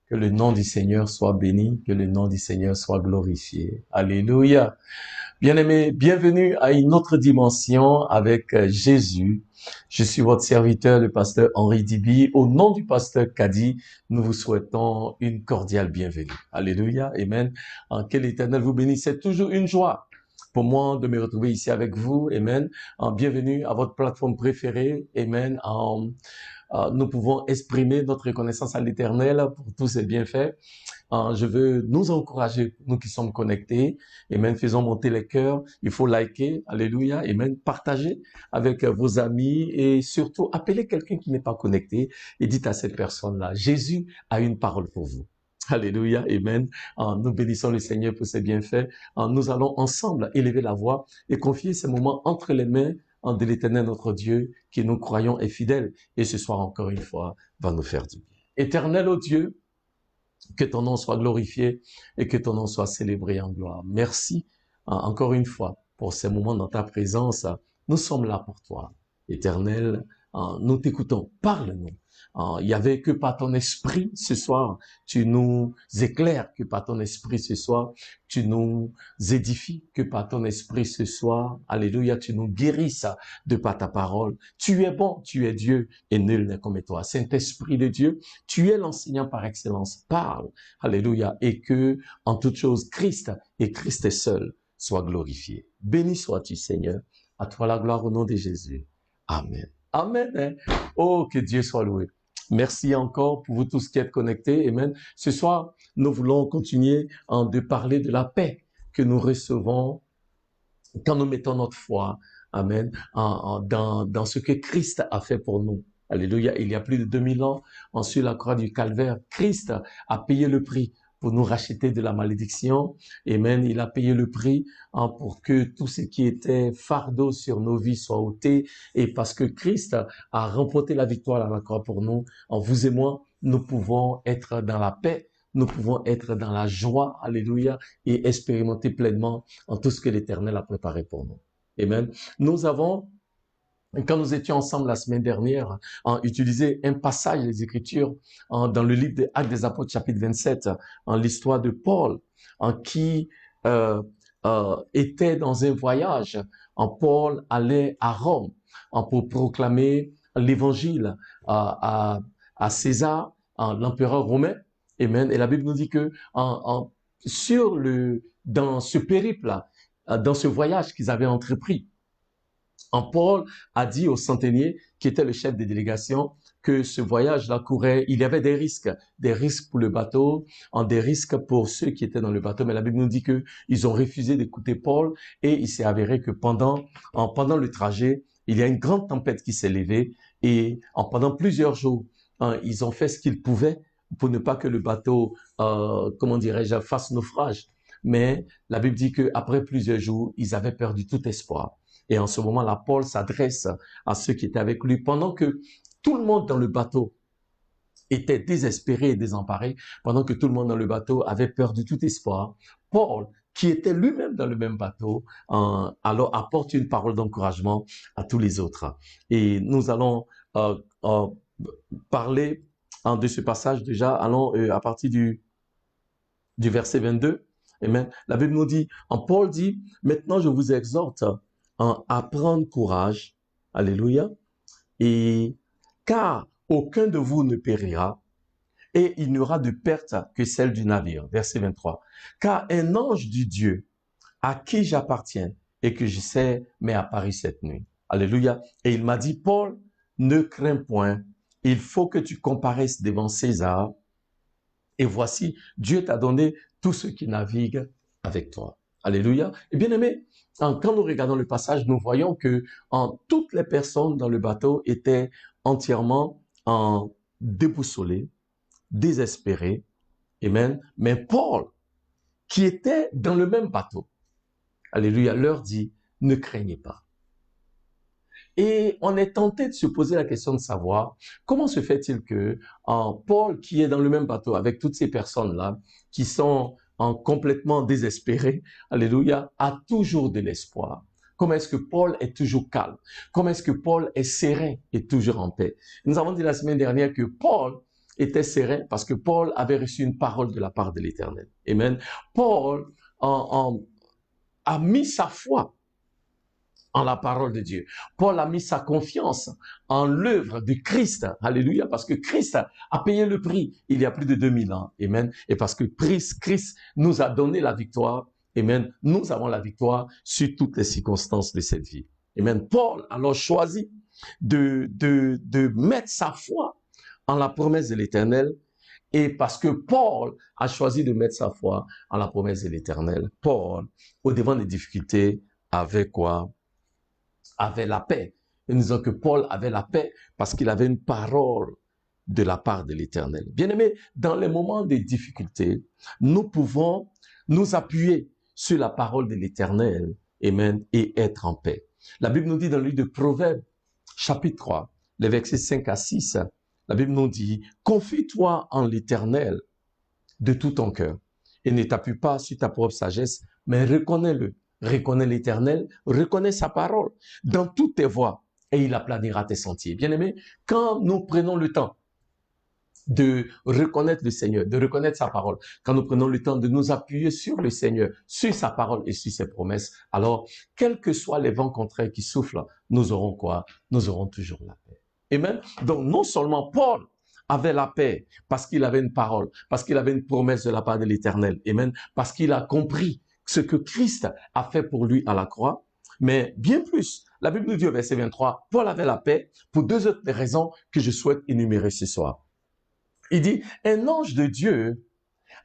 Que le nom du Seigneur soit béni, que le nom du Seigneur soit glorifié. Alléluia. Bien-aimés, bienvenue à une autre dimension avec Jésus. Je suis votre serviteur, le pasteur Henri Dibi. Au nom du pasteur Kadi, nous vous souhaitons une cordiale bienvenue. Alléluia. Amen. Que l'Éternel vous bénisse. C'est toujours une joie pour moi de me retrouver ici avec vous. Amen. Bienvenue à votre plateforme préférée. Amen. Nous pouvons exprimer notre reconnaissance à l'Éternel pour tous ses bienfaits. Je veux nous encourager, nous qui sommes connectés, et même faisons monter les cœurs. Il faut liker, alléluia, et même partager avec vos amis et surtout appeler quelqu'un qui n'est pas connecté et dites à cette personne-là, Jésus a une parole pour vous. Alléluia, amen. Nous bénissons le Seigneur pour ses bienfaits. Nous allons ensemble élever la voix et confier ces moments entre les mains de l'Éternel notre Dieu, qui nous croyons est fidèle et ce soir encore une fois va nous faire du bien. Éternel, ô Dieu, que ton nom soit glorifié et que ton nom soit célébré en gloire. Merci encore une fois pour ces moments dans ta présence. Nous sommes là pour toi. Éternel, nous t'écoutons. Parle-nous. Il y avait que par ton esprit ce soir, tu nous éclaires, que par ton esprit ce soir, tu nous édifies, que par ton esprit ce soir, alléluia, tu nous guérisses de par ta parole. Tu es bon, tu es Dieu et nul n'est comme toi. Saint-Esprit de Dieu, tu es l'enseignant par excellence. Parle, alléluia, et que en toute chose, Christ et Christ est seul soit glorifié. Béni sois-tu, Seigneur. À toi la gloire au nom de Jésus. Amen. Amen. Oh, que Dieu soit loué. Merci encore pour vous tous qui êtes connectés. Amen. Ce soir, nous voulons continuer de parler de la paix que nous recevons quand nous mettons notre foi, amen, dans ce que Christ a fait pour nous. Alléluia. Il y a plus de 2000 ans, sur la croix du Calvaire, Christ a payé le prix pour nous racheter de la malédiction. Amen. Il a payé le prix pour que tout ce qui était fardeau sur nos vies soit ôté. Et parce que Christ a remporté la victoire à la croix pour nous, en vous et moi, nous pouvons être dans la paix. Nous pouvons être dans la joie, alléluia, et expérimenter pleinement en tout ce que l'Éternel a préparé pour nous. Amen. Nous avons, quand nous étions ensemble la semaine dernière, utilisé un passage des Écritures dans le livre des Actes des Apôtres, chapitre 27, l'histoire de Paul, qui était dans un voyage. Paul allait à Rome pour proclamer l'Évangile à César, l'empereur romain. Amen. Et la Bible nous dit que dans ce périple-là, dans ce voyage qu'ils avaient entrepris, Paul a dit au centenier, qui était le chef des délégations, que ce voyage-là courait, il y avait des risques pour le bateau, des risques pour ceux qui étaient dans le bateau. Mais la Bible nous dit que ils ont refusé d'écouter Paul et il s'est avéré que pendant le trajet, il y a une grande tempête qui s'est levée et pendant plusieurs jours, ils ont fait ce qu'ils pouvaient pour ne pas que le bateau, fasse naufrage. Mais la Bible dit qu'après plusieurs jours, ils avaient perdu tout espoir. Et en ce moment-là, Paul s'adresse à ceux qui étaient avec lui. Pendant que tout le monde dans le bateau était désespéré et désemparé, pendant que tout le monde dans le bateau avait perdu tout espoir, Paul, qui était lui-même dans le même bateau, alors apporte une parole d'encouragement à tous les autres. Et nous allons parler de ce passage déjà. Allons à partir du verset 22. Amen. La Bible nous dit, Paul dit, maintenant je vous exhorte à prendre courage. Alléluia. Et car aucun de vous ne périra et il n'y aura de perte que celle du navire. Verset 23. Car un ange du Dieu à qui j'appartiens et que je sais m'est apparu cette nuit. Alléluia. Et il m'a dit, Paul, ne crains point. Il faut que tu comparaisses devant César. Et voici, Dieu t'a donné tous ceux qui naviguent avec toi. Alléluia. Et bien aimé, quand nous regardons le passage, nous voyons que toutes les personnes dans le bateau étaient entièrement déboussolées, désespérées. Amen. Mais Paul, qui était dans le même bateau, alléluia, leur dit, ne craignez pas. Et on est tenté de se poser la question de savoir comment se fait-il que Paul, qui est dans le même bateau avec toutes ces personnes-là, qui sont complètement désespérées, alléluia, a toujours de l'espoir. Comment est-ce que Paul est toujours calme? Comment est-ce que Paul est serein et toujours en paix? Nous avons dit la semaine dernière que Paul était serein parce que Paul avait reçu une parole de la part de l'Éternel. Amen. Paul a mis sa foi en la parole de Dieu. Paul a mis sa confiance en l'œuvre de Christ. Alléluia. Parce que Christ a payé le prix il y a plus de 2000 ans. Amen. Et parce que Christ nous a donné la victoire. Amen. Nous avons la victoire sur toutes les circonstances de cette vie. Amen. Paul a alors choisi de mettre sa foi en la promesse de l'Éternel. Et parce que Paul a choisi de mettre sa foi en la promesse de l'Éternel, Paul, au devant des difficultés, avait quoi? Avait la paix. Et nous disons que Paul avait la paix parce qu'il avait une parole de la part de l'Éternel. Bien-aimés, dans les moments de difficultés, nous pouvons nous appuyer sur la parole de l'Éternel, amen, et être en paix. La Bible nous dit dans le livre de Proverbes, chapitre 3, les versets 5 à 6, la Bible nous dit, confie-toi en l'Éternel de tout ton cœur et ne t'appuie pas sur ta propre sagesse, mais reconnais-le. Reconnais l'Éternel, reconnais sa parole dans toutes tes voies et il aplanira tes sentiers. Bien-aimés, quand nous prenons le temps de reconnaître le Seigneur, de reconnaître sa parole, quand nous prenons le temps de nous appuyer sur le Seigneur, sur sa parole et sur ses promesses, alors, quels que soient les vents contraires qui soufflent, nous aurons quoi? Nous aurons toujours la paix. Amen. Donc, non seulement Paul avait la paix parce qu'il avait une parole, parce qu'il avait une promesse de la part de l'Éternel. Amen. Parce qu'il a compris ce que Christ a fait pour lui à la croix. Mais bien plus, la Bible nous dit au verset 23, Paul avait la paix pour deux autres raisons que je souhaite énumérer ce soir. Il dit, un ange de Dieu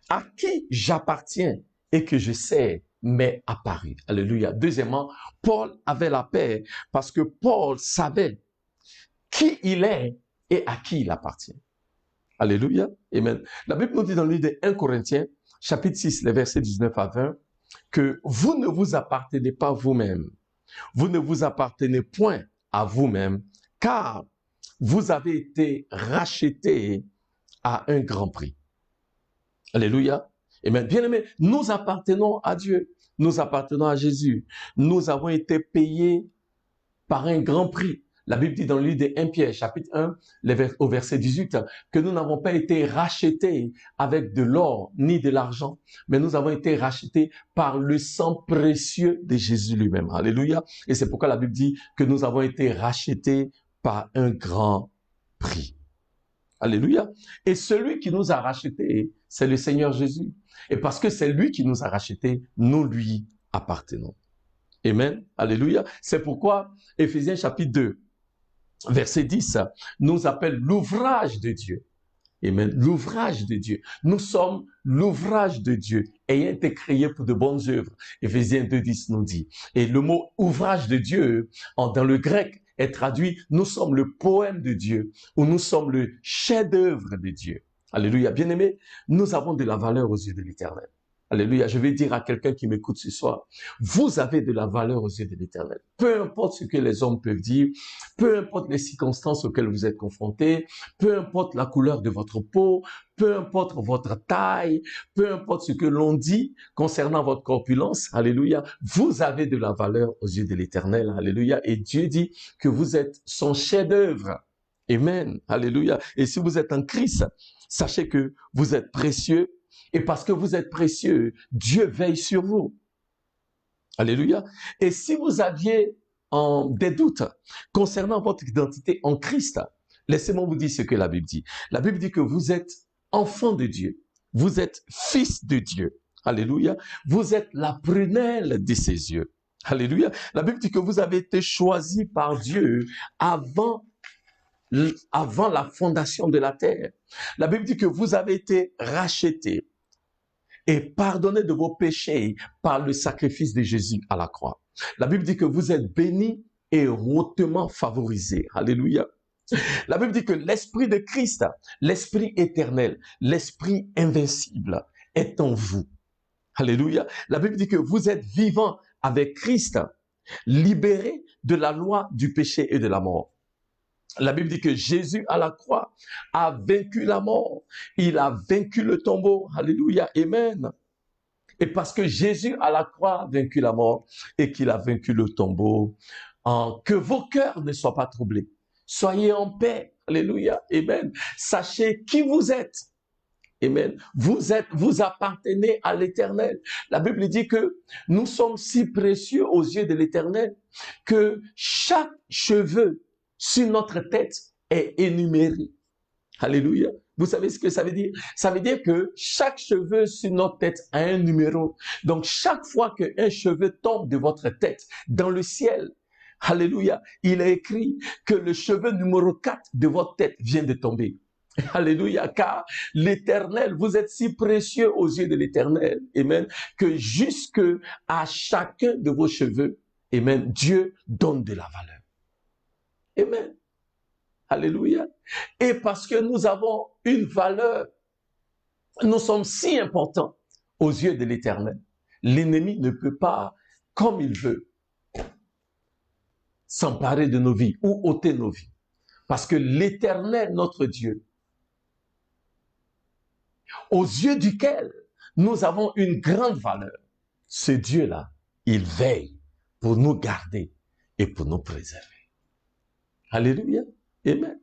à qui j'appartiens et que je sais m'est apparu. Alléluia. Deuxièmement, Paul avait la paix parce que Paul savait qui il est et à qui il appartient. Alléluia. Amen. La Bible nous dit dans le livre de 1 Corinthiens, chapitre 6, les versets 19 à 20, que vous ne vous appartenez pas vous-même. Vous ne vous appartenez point à vous-même, car vous avez été rachetés à un grand prix. Alléluia. Amen. Bien-aimés, nous appartenons à Dieu. Nous appartenons à Jésus. Nous avons été payés par un grand prix. La Bible dit dans le livre de 1 Pierre, chapitre 1, au verset 18, que nous n'avons pas été rachetés avec de l'or ni de l'argent, mais nous avons été rachetés par le sang précieux de Jésus lui-même. Alléluia. Et c'est pourquoi la Bible dit que nous avons été rachetés par un grand prix. Alléluia. Et celui qui nous a rachetés, c'est le Seigneur Jésus. Et parce que c'est lui qui nous a rachetés, nous lui appartenons. Amen. Alléluia. C'est pourquoi Éphésiens chapitre 2, verset 10, nous appelle l'ouvrage de Dieu. Amen. L'ouvrage de Dieu. Nous sommes l'ouvrage de Dieu, ayant été créés pour de bonnes œuvres. Éphésiens 2, 10 nous dit. Et le mot ouvrage de Dieu, dans le grec, est traduit, nous sommes le poème de Dieu, ou nous sommes le chef-d'œuvre de Dieu. Alléluia. Bien-aimés, nous avons de la valeur aux yeux de l'Éternel. Alléluia. Je vais dire à quelqu'un qui m'écoute ce soir, vous avez de la valeur aux yeux de l'Éternel. Peu importe ce que les hommes peuvent dire, peu importe les circonstances auxquelles vous êtes confrontés, peu importe la couleur de votre peau, peu importe votre taille, peu importe ce que l'on dit concernant votre corpulence, alléluia, vous avez de la valeur aux yeux de l'Éternel, alléluia. Et Dieu dit que vous êtes son chef-d'œuvre. Amen. Alléluia. Et si vous êtes en Christ, sachez que vous êtes précieux. Et parce que vous êtes précieux, Dieu veille sur vous. Alléluia. Et si vous aviez des doutes concernant votre identité en Christ, laissez-moi vous dire ce que la Bible dit. La Bible dit que vous êtes enfant de Dieu. Vous êtes fils de Dieu. Alléluia. Vous êtes la prunelle de ses yeux. Alléluia. La Bible dit que vous avez été choisi par Dieu avant la fondation de la terre. La Bible dit que vous avez été rachetés et pardonné de vos péchés par le sacrifice de Jésus à la croix. La Bible dit que vous êtes bénis et hautement favorisés. Alléluia. La Bible dit que l'Esprit de Christ, l'Esprit éternel, l'Esprit invincible est en vous. Alléluia. La Bible dit que vous êtes vivants avec Christ, libérés de la loi du péché et de la mort. La Bible dit que Jésus à la croix a vaincu la mort. Il a vaincu le tombeau. Alléluia. Amen. Et parce que Jésus à la croix a vaincu la mort et qu'il a vaincu le tombeau, que vos cœurs ne soient pas troublés. Soyez en paix Alléluia. Amen. Sachez qui vous êtes. Amen. Vous appartenez à l'Éternel. La Bible dit que nous sommes si précieux aux yeux de l'Éternel que chaque cheveu sur notre tête est énuméré. Alléluia. Vous savez ce que ça veut dire? Ça veut dire que chaque cheveu sur notre tête a un numéro. Donc, chaque fois qu'un cheveu tombe de votre tête dans le ciel, alléluia, il est écrit que le cheveu numéro 4 de votre tête vient de tomber. Alléluia, car l'Éternel, vous êtes si précieux aux yeux de l'Éternel, amen, que jusque à chacun de vos cheveux, amen, Dieu donne de la valeur. Amen. Alléluia. Et parce que nous avons une valeur, nous sommes si importants aux yeux de l'Éternel. L'ennemi ne peut pas, comme il veut, s'emparer de nos vies ou ôter nos vies. Parce que l'Éternel, notre Dieu, aux yeux duquel nous avons une grande valeur, ce Dieu-là, il veille pour nous garder et pour nous préserver. Alléluia. Amen.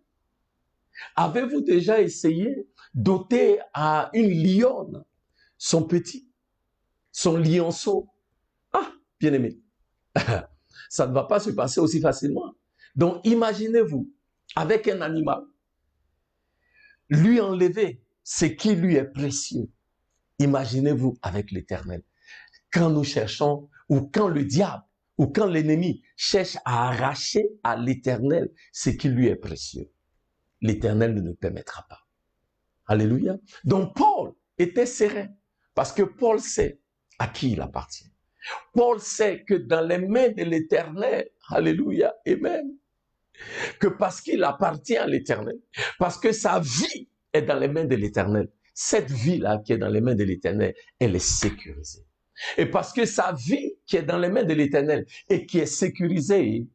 Avez-vous déjà essayé d'ôter à une lionne son petit, son lionceau? Ah, bien aimé, ça ne va pas se passer aussi facilement. Donc, imaginez-vous, avec un animal, lui enlever ce qui lui est précieux. Imaginez-vous avec l'Éternel. Quand nous cherchons, ou quand le diable, ou quand l'ennemi cherche à arracher à l'Éternel ce qui lui est précieux, l'Éternel ne le permettra pas. Alléluia. Donc Paul était serein parce que Paul sait à qui il appartient. Paul sait que dans les mains de l'Éternel, alléluia, amen, que parce qu'il appartient à l'Éternel, parce que sa vie est dans les mains de l'Éternel, cette vie-là qui est dans les mains de l'Éternel, elle est sécurisée. Et parce que sa vie qui est dans les mains de l'Éternel et qui est sécurisée,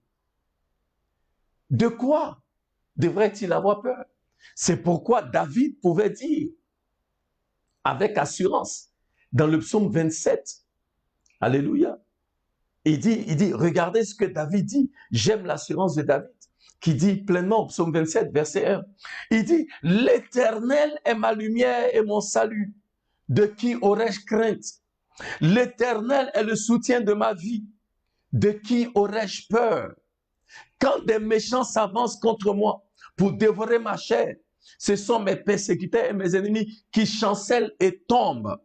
de quoi devrait-il avoir peur? C'est pourquoi David pouvait dire avec assurance dans le psaume 27, alléluia, il dit, regardez ce que David dit, j'aime l'assurance de David, qui dit pleinement au psaume 27, verset 1, il dit, l'Éternel est ma lumière et mon salut, de qui aurais-je crainte? L'Éternel est le soutien de ma vie, de qui aurais-je peur? Quand des méchants s'avancent contre moi pour dévorer ma chair, ce sont mes persécuteurs et mes ennemis qui chancellent et tombent.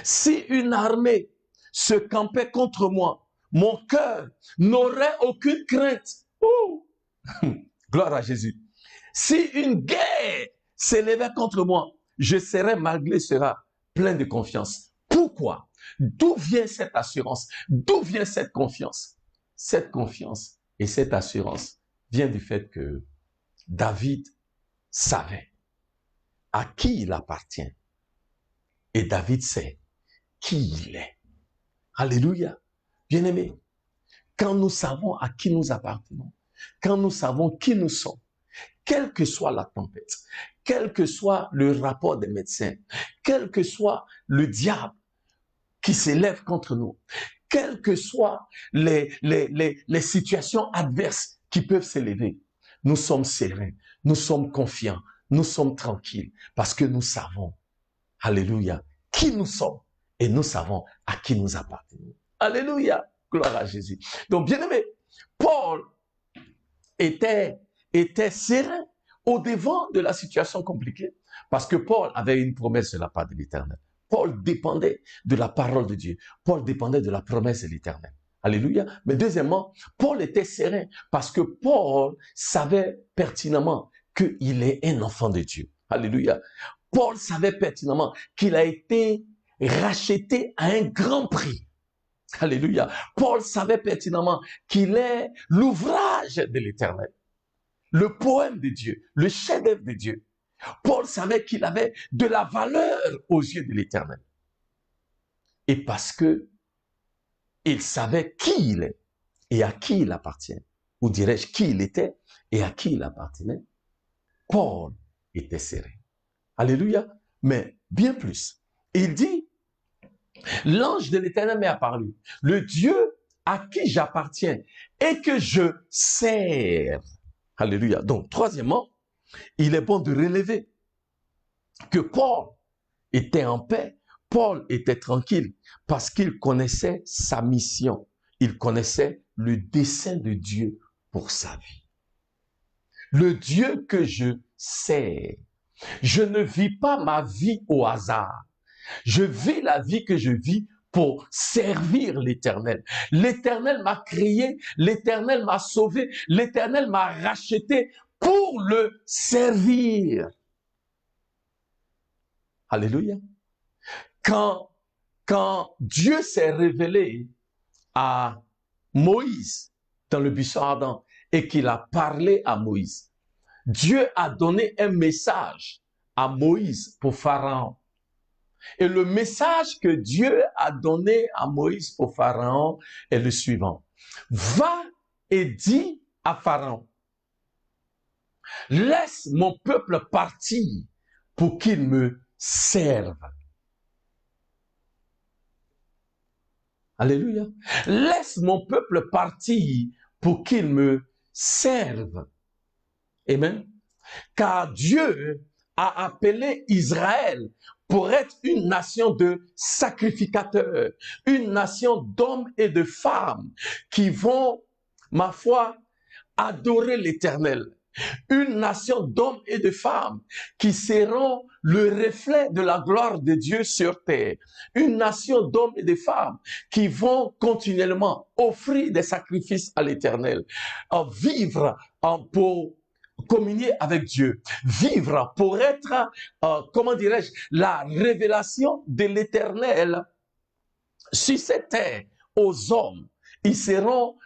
Si une armée se campait contre moi, mon cœur n'aurait aucune crainte. Oh! Gloire à Jésus. Si une guerre s'élevait contre moi, je serais malgré cela plein de confiance. Pourquoi? D'où vient cette assurance? D'où vient cette confiance? Cette confiance et cette assurance vient du fait que David savait à qui il appartient. Et David sait qui il est. Alléluia. Bien-aimés, quand nous savons à qui nous appartenons, quand nous savons qui nous sommes, quelle que soit la tempête, quel que soit le rapport des médecins, quel que soit le diable qui s'élève contre nous, quelles que soient les situations adverses qui peuvent s'élever, nous sommes sereins, nous sommes confiants, nous sommes tranquilles, parce que nous savons, alléluia, qui nous sommes et nous savons à qui nous appartenons. Alléluia, gloire à Jésus. Donc, bien aimé, Paul était serein au-devant de la situation compliquée, parce que Paul avait une promesse de la part de l'Éternel. Paul dépendait de la parole de Dieu. Paul dépendait de la promesse de l'Éternel. Alléluia. Mais deuxièmement, Paul était serein parce que Paul savait pertinemment qu'il est un enfant de Dieu. Alléluia. Paul savait pertinemment qu'il a été racheté à un grand prix. Alléluia. Paul savait pertinemment qu'il est l'ouvrage de l'Éternel, le poème de Dieu, le chef-d'œuvre de Dieu. Paul savait qu'il avait de la valeur aux yeux de l'Éternel. Et parce que il savait qui il est et à qui il appartient, ou dirais-je qui il était et à qui il appartenait, Paul était serein. Alléluia. Mais bien plus, il dit, l'ange de l'Éternel m'est apparu, le Dieu à qui j'appartiens et que je sers. Alléluia. Donc, troisièmement, il est bon de relever que Paul était en paix, Paul était tranquille parce qu'il connaissait sa mission. Il connaissait le dessein de Dieu pour sa vie. Le Dieu que je sers. Je ne vis pas ma vie au hasard. Je vis la vie que je vis pour servir l'Éternel. L'Éternel m'a créé, l'Éternel m'a sauvé, l'Éternel m'a racheté pour le servir. Alléluia. Quand Dieu s'est révélé à Moïse dans le buisson ardent et qu'il a parlé à Moïse, Dieu a donné un message à Moïse pour Pharaon. Et le message que Dieu a donné à Moïse pour Pharaon est le suivant. Va et dis à Pharaon, laisse mon peuple partir pour qu'il me serve. Alléluia. Laisse mon peuple partir pour qu'il me serve. Amen. Car Dieu a appelé Israël pour être une nation de sacrificateurs, une nation d'hommes et de femmes qui vont, ma foi, adorer l'Éternel. Une nation d'hommes et de femmes qui seront le reflet de la gloire de Dieu sur terre. Une nation d'hommes et de femmes qui vont continuellement offrir des sacrifices à l'Éternel, vivre pour communier avec Dieu, vivre pour être, comment dirais-je, la révélation de l'Éternel sur cette terre aux hommes. Ils seront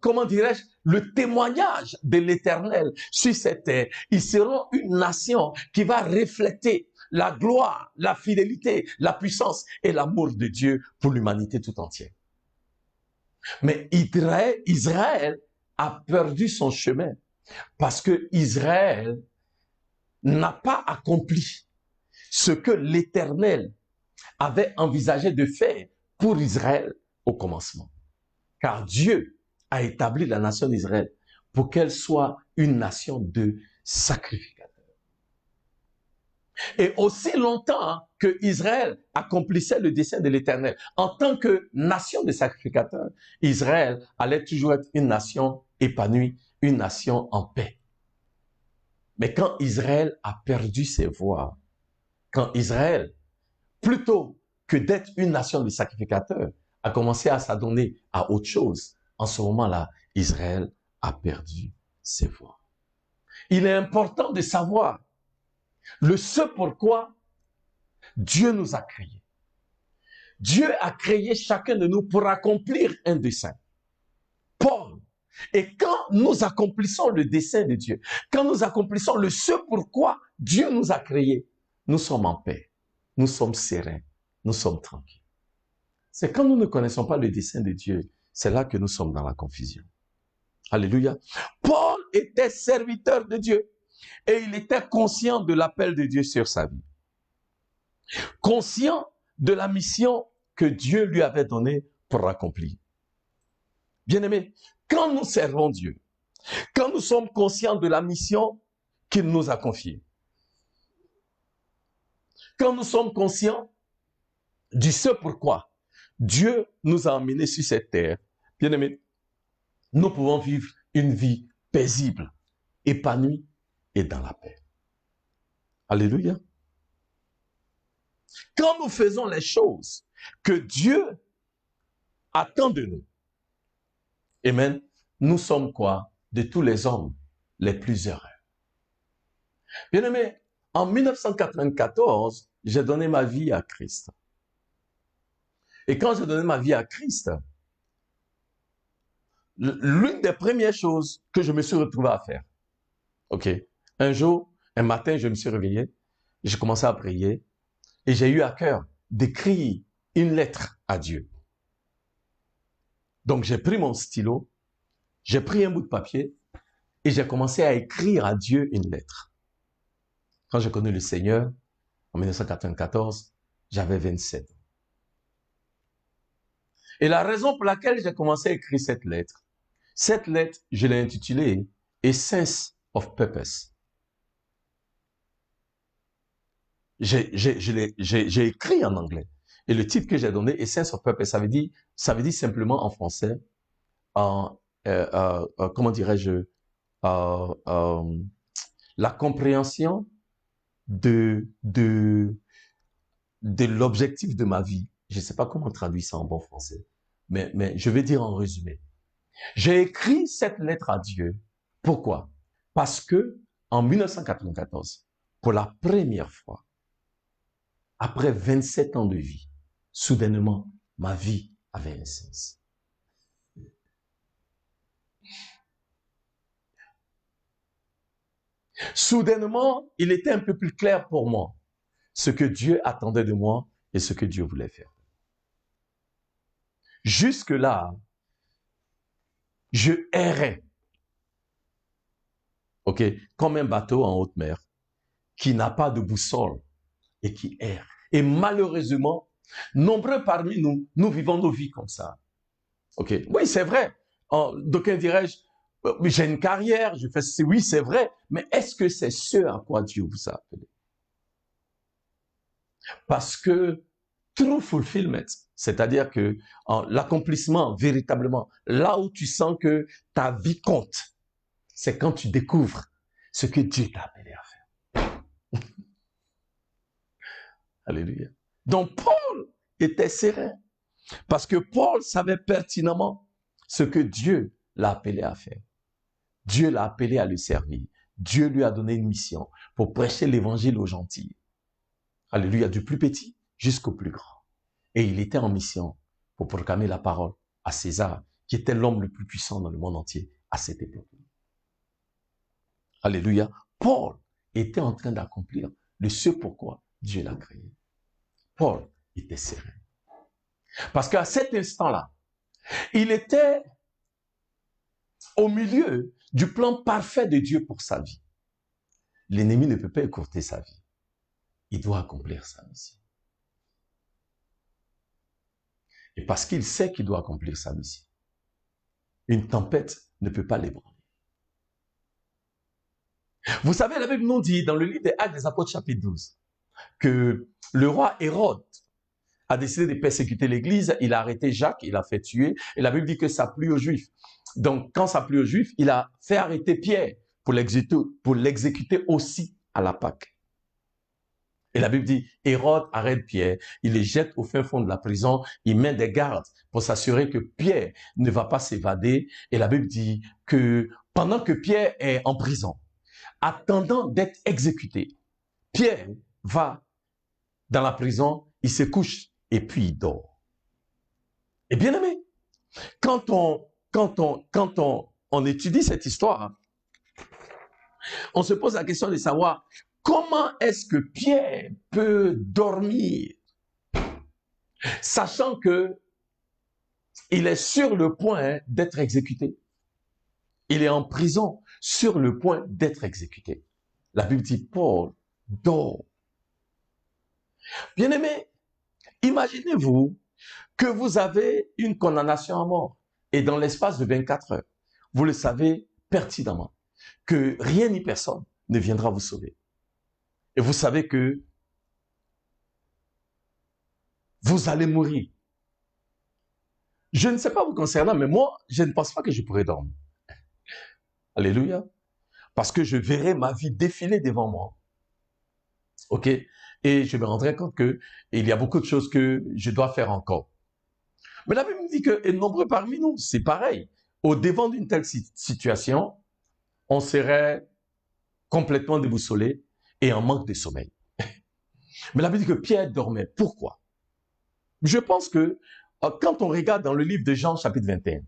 comment dirais-je, le témoignage de l'Éternel sur cette terre. Ils seront une nation qui va refléter la gloire, la fidélité, la puissance et l'amour de Dieu pour l'humanité tout entière. Mais Israël a perdu son chemin parce que Israël n'a pas accompli ce que l'Éternel avait envisagé de faire pour Israël au commencement. Car Dieu a établi la nation d'Israël pour qu'elle soit une nation de sacrificateurs. Et aussi longtemps que Israël accomplissait le dessein de l'Éternel, en tant que nation de sacrificateurs, Israël allait toujours être une nation épanouie, une nation en paix. Mais quand Israël a perdu ses voix, quand Israël, plutôt que d'être une nation de sacrificateurs, a commencé à s'adonner à autre chose, en ce moment-là, Israël a perdu ses voix. Il est important de savoir ce pourquoi Dieu nous a créés. Dieu a créé chacun de nous pour accomplir un dessein. Paul. Et quand nous accomplissons le dessein de Dieu, quand nous accomplissons ce pourquoi Dieu nous a créés, nous sommes en paix, nous sommes sereins, nous sommes tranquilles. C'est quand nous ne connaissons pas le dessein de Dieu, c'est là que nous sommes dans la confusion. Alléluia. Paul était serviteur de Dieu et il était conscient de l'appel de Dieu sur sa vie. Conscient de la mission que Dieu lui avait donnée pour accomplir. Bien-aimés, quand nous servons Dieu, quand nous sommes conscients de la mission qu'il nous a confiée, quand nous sommes conscients du ce pourquoi Dieu nous a emmenés sur cette terre, bien-aimés, nous pouvons vivre une vie paisible, épanouie et dans la paix. Alléluia. Quand nous faisons les choses que Dieu attend de nous, amen, nous sommes quoi? De tous les hommes les plus heureux. Bien-aimés, en 1994, j'ai donné ma vie à Christ. Et quand j'ai donné ma vie à Christ, l'une des premières choses que je me suis retrouvé à faire, ok, un matin, je me suis réveillé, j'ai commencé à prier et j'ai eu à cœur d'écrire une lettre à Dieu. Donc, j'ai pris mon stylo, j'ai pris un bout de papier et j'ai commencé à écrire à Dieu une lettre. Quand j'ai connu le Seigneur, en 1994, j'avais 27 ans. Et la raison pour laquelle j'ai commencé à écrire cette lettre, je l'ai intitulée Essence of Purpose. J'ai écrit en anglais. Et le titre que j'ai donné, Essence of Purpose, ça veut dire simplement en français, comment dirais-je, la compréhension de l'objectif de ma vie. Je ne sais pas comment traduire ça en bon français, mais je vais dire en résumé. J'ai écrit cette lettre à Dieu. Pourquoi? Parce que en 1994, pour la première fois, après 27 ans de vie, soudainement, ma vie avait un sens. Soudainement, il était un peu plus clair pour moi ce que Dieu attendait de moi et ce que Dieu voulait faire. Jusque-là, je errais, ok, comme un bateau en haute mer qui n'a pas de boussole et qui erre. Et malheureusement, nombreux parmi nous, nous vivons nos vies comme ça. Ok, oui, c'est vrai. D'aucuns diraient, j'ai une carrière, je fais ceci. Oui, c'est vrai. Mais est-ce que c'est ce à quoi Dieu vous a appelé? Parce que true fulfillment, c'est-à-dire que l'accomplissement véritablement, là où tu sens que ta vie compte, c'est quand tu découvres ce que Dieu t'a appelé à faire. Alléluia. Donc Paul était serein parce que Paul savait pertinemment ce que Dieu l'a appelé à faire. Dieu l'a appelé à le servir. Dieu lui a donné une mission pour prêcher l'évangile aux gentils. Alléluia, du plus petit jusqu'au plus grand. Et il était en mission pour proclamer la parole à César, qui était l'homme le plus puissant dans le monde entier à cette époque. Alléluia. Paul était en train d'accomplir le ce pourquoi Dieu l'a créé. Paul était serein. Parce qu'à cet instant-là, il était au milieu du plan parfait de Dieu pour sa vie. L'ennemi ne peut pas écourter sa vie. Il doit accomplir sa mission. Et parce qu'il sait qu'il doit accomplir sa mission, une tempête ne peut pas l'ébranler. Vous savez, la Bible nous dit dans le livre des Actes des Apôtres chapitre 12 que le roi Hérode a décidé de persécuter l'église, il a arrêté Jacques, il l'a fait tuer, et la Bible dit que ça plut aux Juifs. Donc, quand ça plut aux Juifs, il a fait arrêter Pierre pour l'exécuter aussi à la Pâque. Et la Bible dit, Hérode arrête Pierre, il les jette au fin fond de la prison, il met des gardes pour s'assurer que Pierre ne va pas s'évader. Et la Bible dit que pendant que Pierre est en prison, attendant d'être exécuté, Pierre va dans la prison, il se couche et puis il dort. Et bien aimé, quand on étudie cette histoire, on se pose la question de savoir comment est-ce que Pierre peut dormir, sachant que il est sur le point d'être exécuté. Il est en prison, sur le point d'être exécuté. La Bible dit, Paul dort. Bien-aimé, imaginez-vous que vous avez une condamnation à mort et dans l'espace de 24 heures, vous le savez pertinemment que rien ni personne ne viendra vous sauver. Et vous savez que vous allez mourir. Je ne sais pas vous concernant, mais moi, je ne pense pas que je pourrais dormir. Alléluia. Parce que je verrai ma vie défiler devant moi. OK? Et je me rendrai compte que il y a beaucoup de choses que je dois faire encore. Mais la Bible me dit que, et nombreux parmi nous, c'est pareil. Au devant d'une telle situation, on serait complètement déboussolé et en manque de sommeil. Mais la Bible dit que Pierre dormait. Pourquoi? Je pense que quand on regarde dans le livre de Jean, chapitre 21,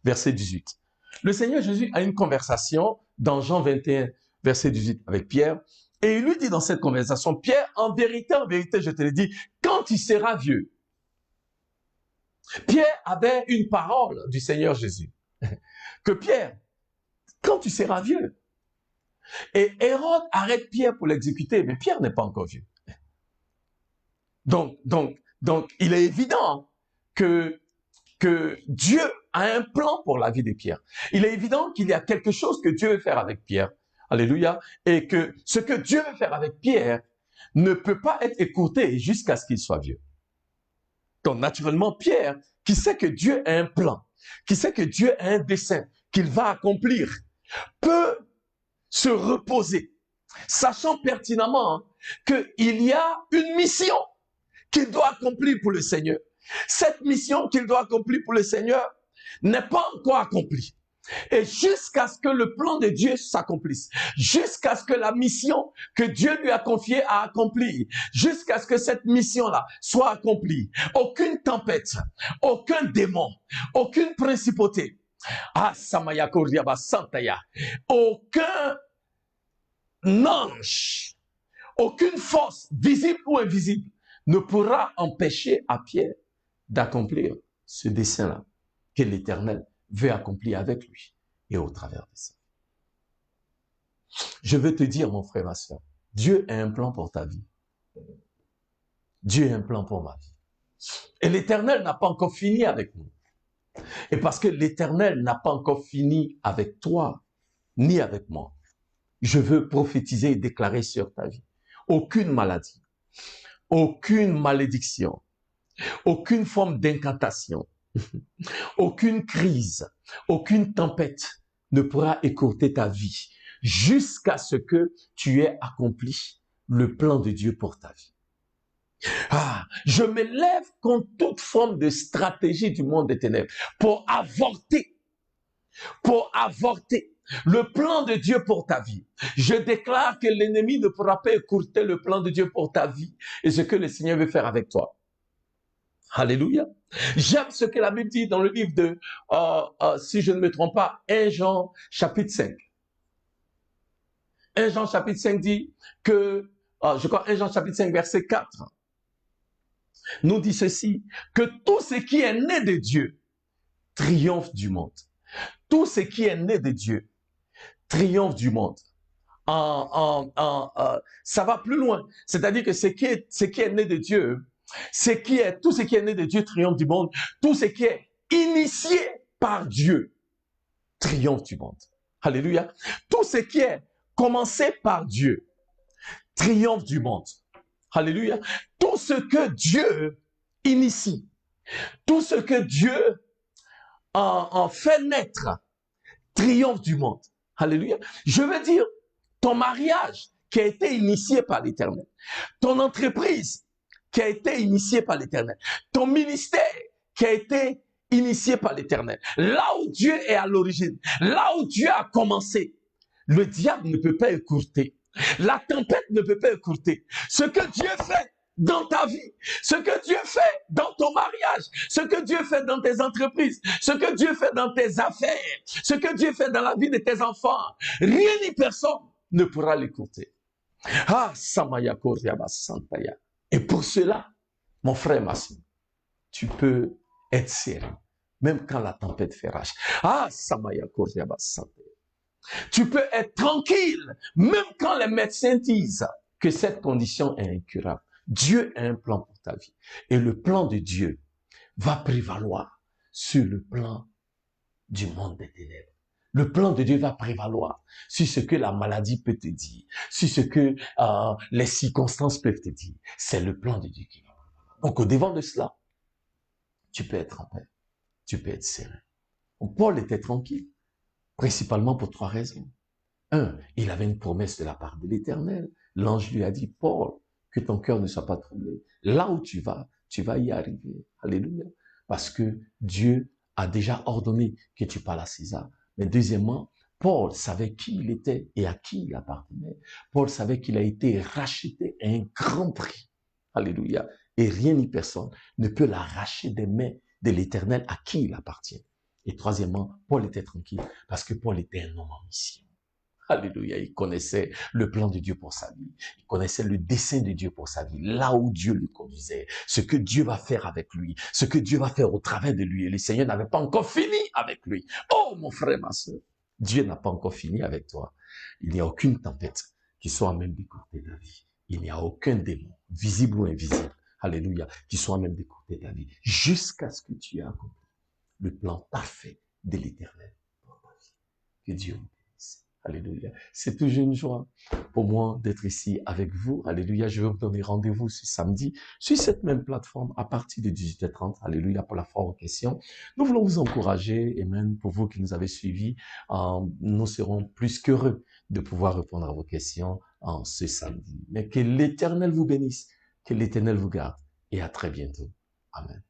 verset 18, le Seigneur Jésus a une conversation dans Jean 21, verset 18 avec Pierre, et il lui dit dans cette conversation, Pierre, en vérité, je te le dis, quand tu seras vieux, Pierre avait une parole du Seigneur Jésus, que Pierre, quand tu seras vieux, et Hérode arrête Pierre pour l'exécuter, mais Pierre n'est pas encore vieux. Donc, il est évident que Dieu a un plan pour la vie de Pierre. Il est évident qu'il y a quelque chose que Dieu veut faire avec Pierre. Alléluia. Et que ce que Dieu veut faire avec Pierre ne peut pas être écourté jusqu'à ce qu'il soit vieux. Donc, naturellement, Pierre, qui sait que Dieu a un plan, qui sait que Dieu a un dessein qu'il va accomplir, peut se reposer, sachant pertinemment qu'il y a une mission qu'il doit accomplir pour le Seigneur. Cette mission qu'il doit accomplir pour le Seigneur n'est pas encore accomplie. Et jusqu'à ce que le plan de Dieu s'accomplisse, jusqu'à ce que la mission que Dieu lui a confiée à accomplir, jusqu'à ce que cette mission-là soit accomplie, aucune tempête, aucun démon, aucune principauté, Samaya Koriaba Santaya, aucun ange, aucune force visible ou invisible ne pourra empêcher à Pierre d'accomplir ce dessein-là que l'Éternel veut accomplir avec lui et au travers de ça. Je veux te dire, mon frère, ma soeur, Dieu a un plan pour ta vie. Dieu a un plan pour ma vie. Et l'Éternel n'a pas encore fini avec nous. Et parce que l'Éternel n'a pas encore fini avec toi, ni avec moi, je veux prophétiser et déclarer sur ta vie. Aucune maladie, aucune malédiction, aucune forme d'incantation, aucune crise, aucune tempête ne pourra écourter ta vie jusqu'à ce que tu aies accompli le plan de Dieu pour ta vie. Je me lève contre toute forme de stratégie du monde des ténèbres pour avorter le plan de Dieu pour ta vie. Je déclare que l'ennemi ne pourra pas écourter le plan de Dieu pour ta vie et ce que le Seigneur veut faire avec toi. Alléluia. J'aime ce que la Bible dit dans le livre de, si je ne me trompe pas, 1 Jean chapitre 5. 1 Jean chapitre 5 dit que, je crois 1 Jean chapitre 5 verset 4, nous dit ceci, que tout ce qui est né de Dieu triomphe du monde. Tout ce qui est né de Dieu triomphe du monde. Ça va plus loin. C'est-à-dire que ce qui est né de Dieu, tout ce qui est né de Dieu triomphe du monde. Tout ce qui est initié par Dieu triomphe du monde. Alléluia. Tout ce qui est commencé par Dieu triomphe du monde. Alléluia. Tout ce que Dieu initie, tout ce que Dieu en fait naître, triomphe du monde. Alléluia. Je veux dire, ton mariage qui a été initié par l'Éternel, ton entreprise qui a été initiée par l'Éternel, ton ministère qui a été initié par l'Éternel, là où Dieu est à l'origine, là où Dieu a commencé, le diable ne peut pas écourter. La tempête ne peut pas écourter. Ce que Dieu fait dans ta vie, ce que Dieu fait dans ton mariage, ce que Dieu fait dans tes entreprises, ce que Dieu fait dans tes affaires, ce que Dieu fait dans la vie de tes enfants, rien ni personne ne pourra l'écouter. Samaya Koriaba Santaya. Et pour cela, mon frère, ma soeur, tu peux être serein, même quand la tempête fait rage. Samaya Koriaba Santaya. Tu peux être tranquille, même quand les médecins disent que cette condition est incurable. Dieu a un plan pour ta vie. Et le plan de Dieu va prévaloir sur le plan du monde des ténèbres. Le plan de Dieu va prévaloir sur ce que la maladie peut te dire, sur ce que les circonstances peuvent te dire. C'est le plan de Dieu qui va prévaloir. Donc, au devant de cela, tu peux être en paix. Tu peux être serein. Donc, Paul était tranquille. Principalement pour 3 raisons. 1, il avait une promesse de la part de l'Éternel. L'ange lui a dit, Paul, que ton cœur ne soit pas troublé. Là où tu vas y arriver. Alléluia. Parce que Dieu a déjà ordonné que tu parles à César. Mais deuxièmement, Paul savait qui il était et à qui il appartenait. Paul savait qu'il a été racheté à un grand prix. Alléluia. Et rien ni personne ne peut l'arracher des mains de l'Éternel à qui il appartient. Et troisièmement, Paul était tranquille parce que Paul était un homme en mission. Alléluia, il connaissait le plan de Dieu pour sa vie. Il connaissait le dessein de Dieu pour sa vie, là où Dieu le conduisait, ce que Dieu va faire avec lui, ce que Dieu va faire au travers de lui. Et le Seigneur n'avait pas encore fini avec lui. Oh, mon frère, ma soeur, Dieu n'a pas encore fini avec toi. Il n'y a aucune tempête qui soit à même d'écourter ta vie. Il n'y a aucun démon, visible ou invisible, alléluia, qui soit à même d'écourter ta vie, jusqu'à ce que tu aies accompli le plan parfait de l'Éternel pour ma vie. Que Dieu vous bénisse. Alléluia. C'est toujours une joie pour moi d'être ici avec vous. Alléluia. Je vais vous donner rendez-vous ce samedi sur cette même plateforme à partir de 18h30. Alléluia pour la foire aux questions. Nous voulons vous encourager et même pour vous qui nous avez suivis, nous serons plus qu'heureux de pouvoir répondre à vos questions en ce samedi. Mais que l'Éternel vous bénisse, que l'Éternel vous garde et à très bientôt. Amen.